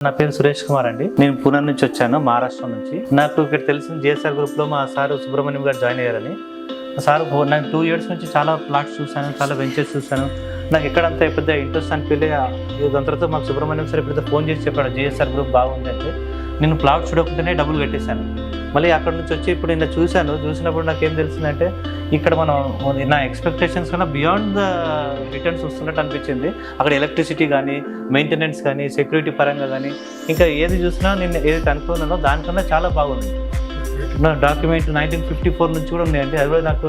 నా పేరు సురేష్ కుమార్ అండి. నేను పూణే నుంచి వచ్చాను, మహారాష్ట్ర నుంచి. నాకు ఇక్కడ తెలిసిన జేఎస్ఆర్ గ్రూప్లో మా సార్ సుబ్రహ్మణ్యం గారు జాయిన్ అయ్యారని. సార్ నాకు 2 years నుంచి చాలా ప్లాట్స్ చూశాను, చాలా వెంచర్స్ చూశాను. నాకు ఎక్కడంతా పెద్ద ఇంట్రెస్ట్ అనిపించలే. దాని తర్వాత మాకు సుబ్రహ్మణ్యం సార్ ఎప్పుడైతే ఫోన్ చేసి చెప్పాడు జేఎస్ఆర్ గ్రూప్ బాగుంది అంటే, నేను ప్లాట్ చూడకుండానే డబ్బులు కట్టేశాను. మళ్ళీ అక్కడ నుంచి వచ్చి ఇప్పుడు నిన్న చూసినప్పుడు నాకేం తెలిసిందంటే, ఇక్కడ మనం నా ఎక్స్పెక్టేషన్స్ కన్నా బియాండ్ ద రిటర్న్స్ వస్తున్నట్టు అనిపించింది. అక్కడ ఎలక్ట్రిసిటీ కానీ, మెయింటెనెన్స్ కానీ, సెక్యూరిటీ పరంగా కానీ, ఇంకా ఏది చూసినా నేను ఏదైతే అనుకున్నానో దానికన్నా చాలా బాగుంది. నా డాక్యుమెంట్ 1954 నుంచి కూడా ఉన్నాయండి. అది కూడా నాకు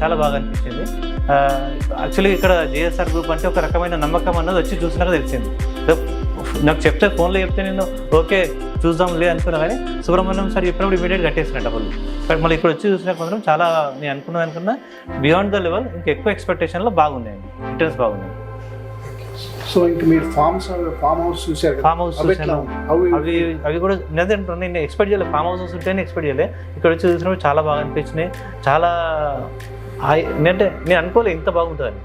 చాలా బాగా అనిపించింది. యాక్చువల్లీ ఇక్కడ జేఎస్ఆర్ గ్రూప్ అంటే ఒక రకమైన నమ్మకం అన్నది వచ్చి చూసినాక తెలిసింది. నాకు చెప్తే ఫోన్లో చెప్తే నేను ఓకే చూద్దాంలే అనుకున్నా, కానీ సుబ్రహ్మణ్యం సార్ చెప్పినప్పుడు ఇమీడియట్ కట్టేసిన డబ్బులు. బట్ మళ్ళీ ఇక్కడ వచ్చి చూసినాక మాత్రం చాలా నేను అనుకున్నా బియాండ్ ద లెవెల్, ఇంకా ఎక్కువ ఎక్స్పెక్టేషన్లో బాగున్నాయండి, రిటర్న్స్ బాగున్నాయి. సో ఇంక మీరు ఫామ్ హౌస్ చూసారు, ఫామ్ హౌస్ చూసాను. అవి కూడా నేను ఎక్స్పెక్ట్ చేయలేదు, ఫామ్ హౌసెస్ ఉంటేనే ఎక్స్పెక్ట్ చేయలేదు. ఇక్కడ వచ్చి చూసినప్పుడు చాలా బాగా అనిపించినాయి. చాలా అంటే నేను అనుకోలేదు ఇంత బాగుంటుందని.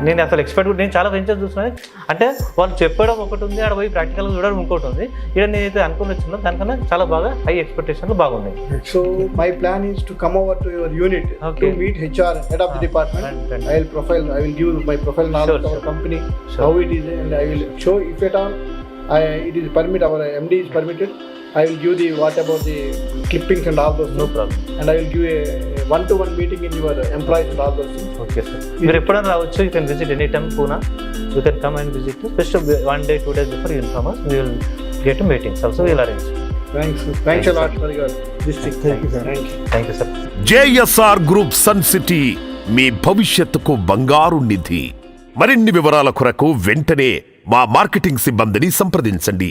నేను అసలు నేను చాలా వెంచర్స్ చూస్తున్నాను. అంటే వాళ్ళు చెప్పడం ఒకటి ఉంది, ఆడ పోయి ప్రాక్టికల్గా చూడడం ఇంకోటి ఉంది. ఇక్కడ నేనైతే అనుకుని వచ్చినా దానికన్నా చాలా బాగా హై ఎక్స్పెక్టేషన్లు బాగున్నాయి. So my plan is to come over to your unit to meet HR, head of the department. I will give my profile knowledge of our company, how it is, and I will show if at all it is permitted, our MD is permitted. I will give the what about the clippings and all those. No problem. And I will give a one-to-one meeting in your employees and all those things. Okay sir. మీరు ఎప్పుడైనా రావచ్చు. You can visit any time Pune. You can come and visit. Just 1 day 2 days before you inform us. We will get meetings also. We will arrange. Thanks a lot for your this thing. Thank you sir. Thank you sir. JSR group Sun City, మీ భవిష్యత్తుకు బంగారు నిధి. మరిన్ని వివరాల కొరకు వెంటనే మా marketing సిబ్బందిని సంప్రదించండి.